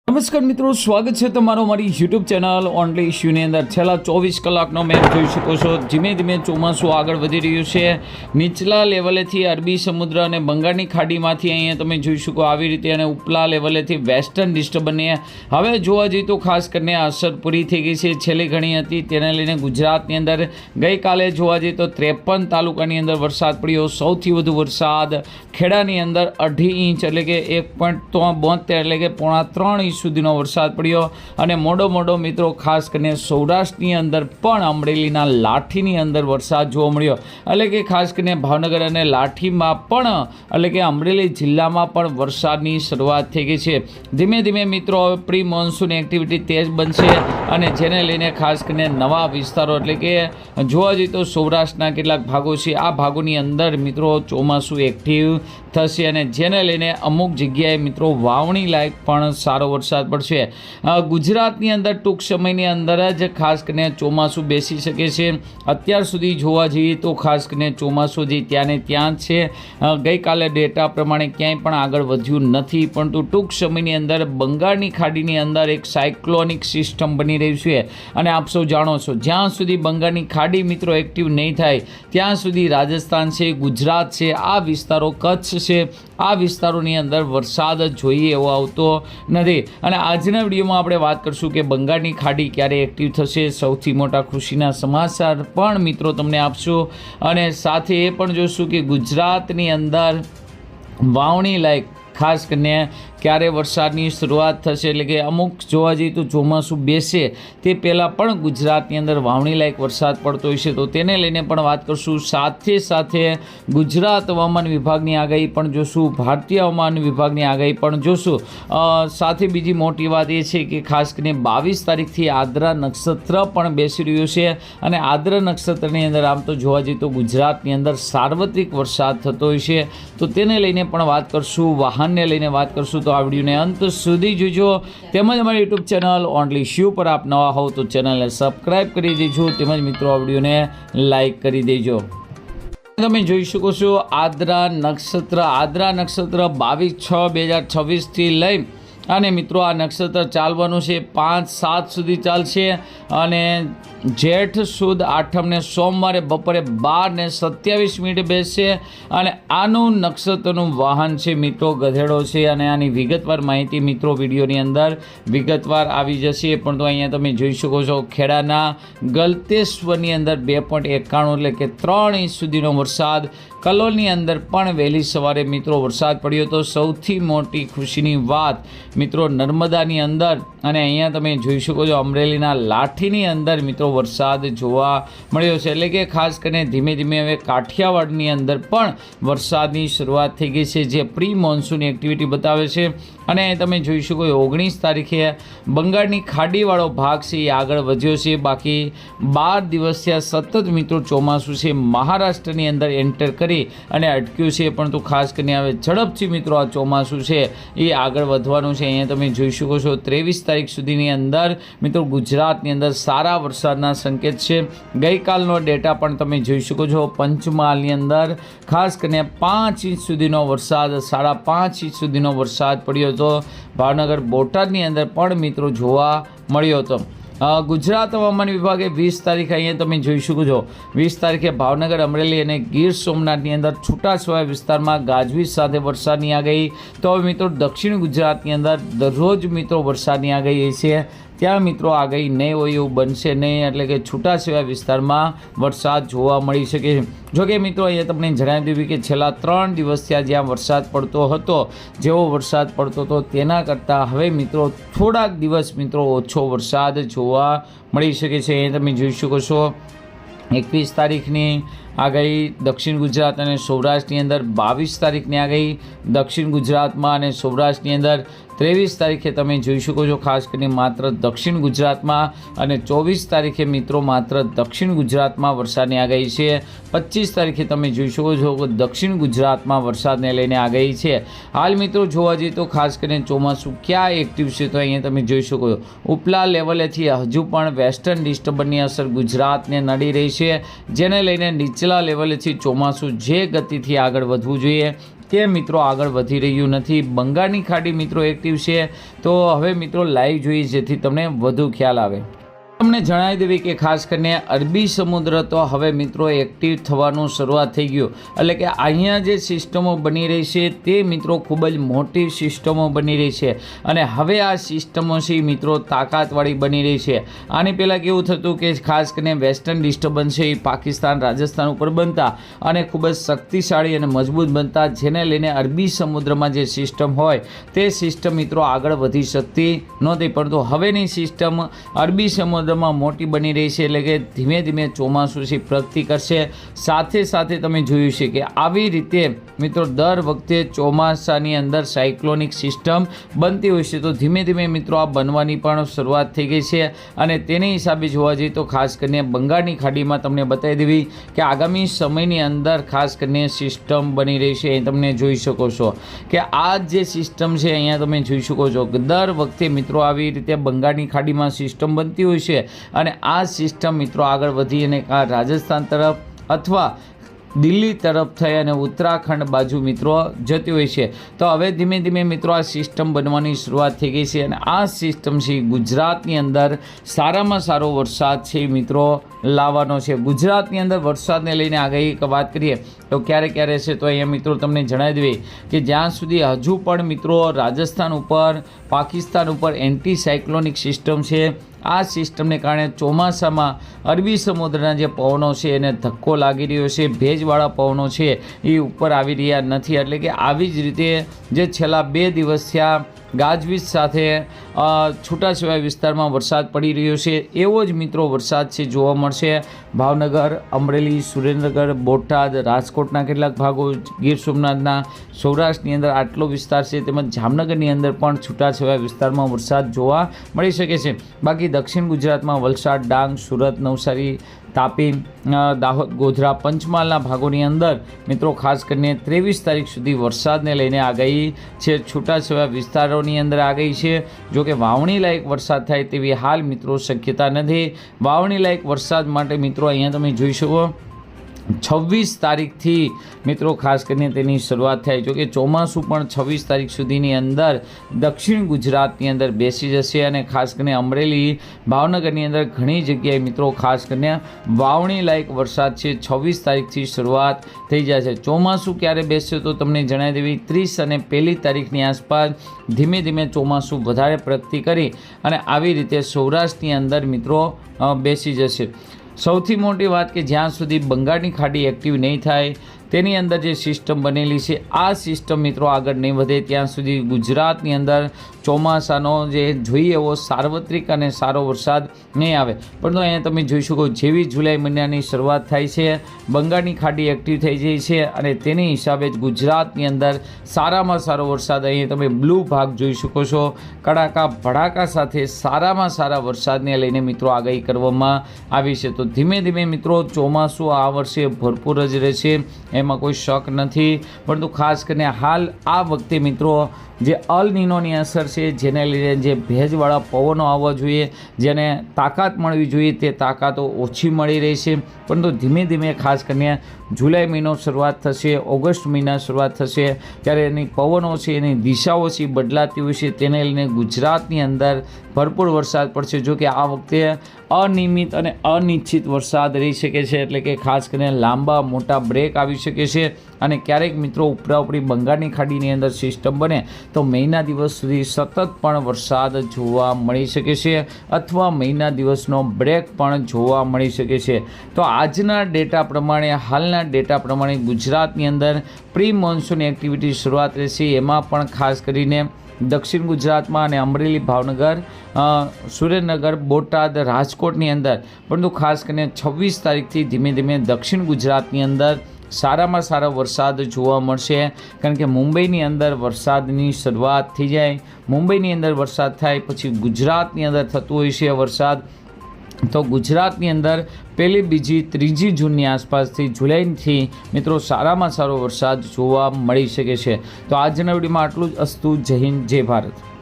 નમસ્કાર મિત્રો, સ્વાગત છે તમારો મારી યુટ્યુબ ચેનલ ઓનલી ઇશ્યુની અંદર। છેલ્લા 24 કલાકનો મેપ જોઈ શકો છો। ધીમે ધીમે ચોમાસું આગળ વધી રહ્યું છે। નીચલા લેવલેથી અરબી સમુદ્ર અને બંગાળની ખાડીમાંથી અહીંયા તમે જોઈ શકો આવી રીતે, અને ઉપલા લેવલેથી વેસ્ટર્ન ડિસ્ટર્બન્સને હવે જોવા જઈએ તો ખાસ કરીને અસર પૂરી થઈ ગઈ છે। છેલ્લી ઘણી હતી તેને લઈને ગુજરાતની અંદર ગઈકાલે જોવા જઈએ તો 53 તાલુકાની અંદર વરસાદ પડ્યો। સૌથી વધુ વરસાદ ખેડાની અંદર 2.5 ઇંચ એટલે કે 1.72 એટલે કે 3.5 ઇંચ સુધીનો વરસાદ પડ્યો। અને મોડો મિત્રો ખાસ કરીને સૌરાષ્ટ્રની અંદર પણ અમરેલીના લાઠીની અંદર વરસાદ જોવા મળ્યો। એટલે કે ખાસ કરીને ભાવનગર અને લાઠીમાં પણ એટલે કે અમરેલી જિલ્લામાં પણ વરસાદની શરૂઆત થઈ ગઈ છે। ધીમે ધીમે મિત્રો હવે પ્રી મોન્સૂન એક્ટિવિટી તેજ બનશે, અને જેને લઈને ખાસ કરીને નવા વિસ્તારો એટલે કે જોવા જઈએ તો સૌરાષ્ટ્રના કેટલાક ભાગો છે, આ ભાગોની અંદર મિત્રો ચોમાસું એક્ટિવ થશે, અને જેને લઈને અમુક જગ્યાએ મિત્રો વાવણી લાયક પણ સારો વરસાદ પડશે। ગુજરાતની અંદર ટૂંક સમયની અંદર જ ખાસ કરીને ચોમાસું બેસી શકે છે। અત્યાર સુધી જોવા જઈએ તો ખાસ કરીને ચોમાસું જે ત્યાં ને ત્યાં જ છે। ગઈકાલે ડેટા પ્રમાણે ક્યાંય પણ આગળ વધ્યું નથી, પરંતુ ટૂંક સમયની અંદર બંગાળની ખાડીની અંદર એક સાયક્લોનિક સિસ્ટમ બની રહી છે। અને આપ સૌ જાણો છો, જ્યાં સુધી બંગાળની ખાડી મિત્રો એક્ટિવ નહીં થાય ત્યાં સુધી રાજસ્થાન છે, ગુજરાત છે, આ વિસ્તારો, કચ્છ છે, આ વિસ્તારોની અંદર વરસાદ જોઈએ એવો આવતો નથી। અને આજના વિડીયોમાં આપણે વાત કરશું કે બંગાળની ખાડી ક્યારે એક્ટિવ થશે, સૌથી મોટા ખુશીના સમાચાર પણ મિત્રો તમને આપશું, અને સાથે એ પણ જોશું કે ગુજરાતની અંદર વાવણી લાયક ખાસ કરીને ક્યારે વરસાદની શરૂઆત થશે, એટલે કે અમુક જોવા જઈએ તો ચોમાસું બેસે તે પહેલાં પણ ગુજરાતની અંદર વાવણી લાયક વરસાદ પડતો હોય છે, તો તેને લઈને પણ વાત કરશું। સાથે ગુજરાત હવામાન વિભાગની આગાહી પણ જોશું, ભારતીય હવામાન વિભાગની આગાહી પણ જોશું। સાથે બીજી મોટી વાત એ છે કે ખાસ કરીને 22 તારીખથી આદ્રા નક્ષત્ર પણ બેસી રહ્યું છે, અને આદ્રા નક્ષત્રની અંદર આમ તો જોવા જઈએ તો ગુજરાતની અંદર સાર્વત્રિક વરસાદ થતો હોય છે, તો તેને લઈને પણ વાત કરશું, વાહનને લઈને વાત કરશું। તો આ વિડીયોને અંત સુધી જોજો, તેમજ અમારી યુટ્યુબ ચેનલ ઓનલી ઇશ્યુ પર આપ નવા હોવ તો ચેનલને સબસ્ક્રાઈબ કરી દેજો, તેમજ મિત્રો આ વિડીયોને લાઈક કરી દેજો। તમે જોઈ શકો છો આદ્રા નક્ષત્ર 22/6/2026 લઈ અને મિત્રો આ નક્ષત્ર ચાલવાનું છે 5-7 સુધી ચાલશે, અને જેઠ સુદ આઠમને સોમવારે બપોરે 12:27 બેસશે, અને આનું નક્ષત્રનું વાહન છે મિત્રો ગધેડો છે, અને આની વિગતવાર માહિતી મિત્રો વિડીયોની અંદર વિગતવાર આવી જશે। પણ તો અહીંયા તમે જોઈ શકો છો ખેડાના ગલતેશ્વરની અંદર 2.91 એટલે કે 3 ઇંચ સુધીનો વરસાદ, કલોલની અંદર પણ વહેલી સવારે મિત્રો વરસાદ પડ્યો હતો। સૌથી મોટી ખુશીની વાત મિત્રો નર્મદાની અંદર, અને અહીંયા તમે જોઈ શકો છો અમરેલીના લાઠીની અંદર મિત્રો વરસાદ જોવા મળ્યો છે, એટલે કે ખાસ કરીને ધીમે ધીમે હવે કાઠિયાવાડની અંદર પણ વરસાદની શરૂઆત થઈ ગઈ છે, જે પ્રી મોન્સૂન એક્ટિવિટી બતાવે છે। અને તમે જોઈ શકો 19 તારીખે બંગાળની ખાડીવાળો ભાગ છે એ આગળ વધ્યો છે, બાકી 12 દિવસ થયા સતત મિત્રો ચોમાસું છે મહારાષ્ટ્રની અંદર એન્ટર કરી અને અટક્યું છે, પરંતુ ખાસ કરીને હવે ઝડપથી મિત્રો આ ચોમાસું છે એ આગળ વધવાનું છે। અહીંયા તમે જોઈ શકો છો 23 તારીખ સુધીની અંદર મિત્રો ગુજરાતની અંદર સારા વરસાદના સંકેત છે। ગઈકાલનો ડેટા પણ તમે જોઈ શકો છો, પંચમહાલની અંદર ખાસ કરીને 5 ઇંચ સુધીનો વરસાદ, 5.5 ઇંચ સુધીનો વરસાદ પડ્યો હતો। ભાવનગર બોટાદની અંદર પણ મિત્રો જોવા મળ્યો હતો। ગુજરાત હવામાન વિભાગે 20 તારીખ અહીંયા તમે જોઈ શકો છો 20 તારીખે ભાવનગર, અમરેલી અને ગીર સોમનાથની અંદર છૂટાછવાયા વિસ્તારમાં ગાજવીજ સાથે વરસાદની આગાહી। તો હવે મિત્રો દક્ષિણ ગુજરાતની અંદર દરરોજ મિત્રો વરસાદની આગાહી છે, ત્યાં મિત્રો આગાહી નહીં હોય એવું બનશે નહીં, એટલે કે છૂટાછવાયા વિસ્તારમાં વરસાદ જોવા મળી શકે છે। જોકે મિત્રો અહીંયા તમને જણાવી દેવું કે છેલ્લા 3 દિવસથી જ્યાં વરસાદ પડતો હતો, જેવો વરસાદ પડતો હતો તેના કરતાં હવે મિત્રો થોડાક દિવસ મિત્રો ઓછો વરસાદ જોવા મળી શકે છે। અહીં તમે જોઈ શકો છો 21 તારીખની આગાહી દક્ષિણ ગુજરાત અને સૌરાષ્ટ્રની અંદર, 22 તારીખની આગાહી દક્ષિણ ગુજરાતમાં અને સૌરાષ્ટ્રની અંદર, 23 તારીખે તમે જોઈ શકો છો ખાસ કરીને માત્ર દક્ષિણ ગુજરાતમાં, અને 24 તારીખે મિત્રો માત્ર દક્ષિણ ગુજરાતમાં વરસાદની આગાહી છે। 25 તારીખે તમે જોઈ શકો છો કે દક્ષિણ ગુજરાતમાં વરસાદને લઈને આગાહી છે। હાલ મિત્રો જોવા જઈએ તો ખાસ કરીને ચોમાસું ક્યાં એક્ટિવ છે, તો અહીંયા તમે જોઈ શકો છો ઉપલા લેવલેથી હજુ પણ વેસ્ટર્ન ડિસ્ટર્બન્સની અસર ગુજરાતને નડી રહી છે, જેને લઈને નીચલા લેવલેથી ચોમાસું જે ગતિથી આગળ વધવું જોઈએ તે મિત્રો આગળ વધી રહ્યું નથી. બંગાળની ખાડી મિત્રો એક્ટિવ છે. તો હવે મિત્રો લાઈવ જોઈએ જેથી તમને વધુ ખ્યાલ આવે. તમને જણાવી દેવી કે ખાસ કરીને અરબી સમુદ્ર તો હવે મિત્રો એક્ટિવ થવાનું શરૂઆત થઈ ગયું. એટલે કે અહીંયા જે સિસ્ટમો બની રહી છે તે મિત્રો ખૂબ જ મોટી સિસ્ટમો બની રહી છે અને હવે આ સિસ્ટમો છે મિત્રો તાકાતવાળી બની રહી છે. આની પહેલાં કેવું થતું કે ખાસ કરીને વેસ્ટર્ન ડિસ્ટર્બન્સ છે એ પાકિસ્તાન રાજસ્થાન ઉપર બનતા અને ખૂબ જ શક્તિશાળી અને મજબૂત બનતા, જેને લઈને અરબી સમુદ્રમાં જે સિસ્ટમ હોય તે સિસ્ટમ મિત્રો આગળ વધી શકતી નહોતી. પરંતુ હવેની સિસ્ટમ અરબી સમુદ્ર મોટી બની રહી છે. એટલે કે ધીમે ધીમે ચોમાસું છે પ્રગતિ કરશે. સાથે સાથે તમે જોયું છે કે આવી રીતે મિત્રો દર વખતે ચોમાસાની અંદર સાયક્લોનિક સિસ્ટમ બનતી હોય છે. તો ધીમે ધીમે મિત્રો આ બનવાની પણ શરૂઆત થઈ ગઈ છે અને તેની હિસાબે જોવા જઈએ તો ખાસ કરીને બંગાળની ખાડીમાં તમને બતાવી દેવી કે આગામી સમયની અંદર ખાસ કરીને સિસ્ટમ બની રહી છે. અહીં તમને જોઈ શકો છો કે આ જે સિસ્ટમ છે અહીંયા તમે જોઈ શકો છો કે દર વખતે મિત્રો આવી રીતે બંગાળની ખાડીમાં સિસ્ટમ બનતી હોય છે અને આ સિસ્ટમ મિત્રો આગળ વધી અને રાજસ્થાન તરફ અથવા દિલ્હી તરફ થઈ અને ઉત્તરાખંડ બાજુ મિત્રો જતી હોય છે. તો હવે ધીમે ધીમે મિત્રો આ સિસ્ટમ બનવાની શરૂઆત થઈ ગઈ છે અને આ સિસ્ટમ છે ગુજરાતની અંદર સારામાં સારો વરસાદ છે મિત્રો લાવવાનો છે. ગુજરાતની અંદર વરસાદને લઈને આગાહી વાત કરીએ તો ક્યારે ક્યારે છે તો અહીંયા મિત્રો તમને જણાવી દઈએ કે જ્યાં સુધી હજુ પણ મિત્રો રાજસ્થાન ઉપર પાકિસ્તાન ઉપર એન્ટી સાયક્લોનિક સિસ્ટમ છે. આ સિસ્ટમને કારણે ચોમાસામાં અરબી સમુદ્રના જે પવનો છે એને ધક્કો લાગી રહ્યો છે. ભેજવાળા પવનો છે એ ઉપર આવી રહ્યા નથી. એટલે કે આવી જ રીતે જે છેલ્લા 2 દિવસ થયા ગાજવીજ સાથે છૂટાછવાયા વિસ્તારમાં વરસાદ પડી રહ્યો છે. એવો જ મિત્રો વરસાદ છે જોવા મળશે ભાવનગર, અમરેલી, સુરેન્દ્રનગર, બોટાદ, રાજકોટના કેટલાક ભાગો, ગીર સોમનાથના, સૌરાષ્ટ્રની અંદર આટલો વિસ્તાર છે, તેમજ જામનગરની અંદર પણ છૂટાછવાયા વિસ્તારમાં વરસાદ જોવા મળી શકે છે. બાકી દક્ષિણ ગુજરાતમાં વલસાડ, ડાંગ, સુરત, નવસારી, તાપી, દાહોદ, ગોધરા, પંચમહાલના ભાગોની અંદર મિત્રો ખાસ કરીને 23 તારીખ સુધી વરસાદને લઈને આગાહી છે. છૂટાછવાયા વિસ્તારોની અંદર આગાહી છે. જો કે વાવણી લાયક વરસાદ થાય તેવી હાલ મિત્રો શક્યતા નથી. વાવણી લાયક વરસાદ માટે મિત્રો અહીંયા તમે જોઈ શકો 26 તારીખથી મિત્રો ખાસ કરીને તેની શરૂઆત થાય. જો કે ચોમાસું પણ 26 તારીખ સુધીની અંદર દક્ષિણ ગુજરાતની અંદર બેસી જશે અને ખાસ કરીને અમરેલી, ભાવનગરની અંદર ઘણી જગ્યાએ મિત્રો ખાસ કરીને વાવણી લાયક વરસાદ છે 26 તારીખથી શરૂઆત થઈ જશે. ચોમાસું ક્યારે બેસશે તો તમને જણાવી દેવી 30 અને 1 તારીખની આસપાસ ધીમે ધીમે ચોમાસું વધારે પ્રગતિ કરી અને આવી રીતે સૌરાષ્ટ્રની અંદર મિત્રો બેસી જશે. સૌથી મોટી વાત કે જ્યાં સુધી બંગાળની ખાડી એક્ટિવ નહીં થાય તેની અંદર જે સિસ્ટમ બનેલી છે આ સિસ્ટમ મિત્રો આગળ નહીં વધે ત્યાં સુધી ગુજરાતની અંદર ચોમાસાનો જે જોઈએ એવો સાર્વત્રિક અને સારો વરસાદ નહીં આવે. પરંતુ અહીંયા તમે જોઈ શકો જેવી જુલાઈ મહિનાની શરૂઆત થાય છે બંગાળની ખાડી એક્ટિવ થઈ જાય છે અને તેની હિસાબે જ ગુજરાતની અંદર સારામાં સારો વરસાદ અહીંયા તમે બ્લુ ભાગ જોઈ શકો છો. કડાકા ભડાકા સાથે સારામાં સારા વરસાદને લઈને મિત્રો આગાહી કરવામાં આવી છે. તો ધીમે ધીમે મિત્રો ચોમાસું આ વર્ષે ભરપૂર જ રહેશે, એમાં કોઈ શક નથી. પરંતુ ખાસ કરીને હાલ આ વખતે મિત્રો જે અલ નીનોની અસર છે જેને લીધે જે ભેજવાળા પવનો આવવા જોઈએ, જેને તાકાત મળવી જોઈએ તે તાકાતો ઓછી મળી રહી છે. પરંતુ ધીમે ધીમે ખાસ કરીને જુલાઈ મહિનો શરૂઆત થશે, ઓગસ્ટ મહિના શરૂઆત થશે ત્યારે એની પવનો છે એની દિશાઓ છે બદલાતી હોય છે. તેને લઈને ગુજરાતની અંદર ભરપૂર વરસાદ પડશે. જો કે આ વખતે અનિયમિત અને અનિશ્ચિત વરસાદ રહી શકે છે. એટલે કે ખાસ કરીને લાંબા મોટા બ્રેક આવી શકે છે અને ક્યારેક મિત્રો ઉપરાઉપરી બંગાળની ખાડીની અંદર સિસ્ટમ બને તો મહિના દિવસ સુધી સતત પણ વરસાદ જોવા મળી શકે છે અથવા મહિના દિવસનો બ્રેક પણ જોવા મળી શકે છે. તો આજના ડેટા પ્રમાણે, હાલના ડેટા પ્રમાણે ગુજરાતની અંદર પ્રી મોન્સૂન એક્ટિવિટી શરૂઆત રહેશે. એમાં પણ ખાસ કરીને દક્ષિણ ગુજરાતમાં અને અમરેલી, ભાવનગર, સુરેન્દ્રનગર, બોટાદ, રાજકોટની અંદર. પરંતુ ખાસ કરીને 26 તારીખથી ધીમે ધીમે દક્ષિણ ગુજરાતની અંદર સારામાં સારા વરસાદ જોવા મળશે. કારણ કે મુંબઈની અંદર વરસાદની શરૂઆત થઈ જાય, મુંબઈની અંદર વરસાદ થાય પછી ગુજરાતની અંદર થતું હોય છે વરસાદ. તો ગુજરાતની અંદર 1, 2, 3 જૂનની આસપાસથી જુલાઈથી મિત્રો સારામાં સારો વરસાદ જોવા મળી શકે છે. તો આજના વિડીયોમાં આટલું જ. અસ્તુ. જય હિન્દ, જય ભારત.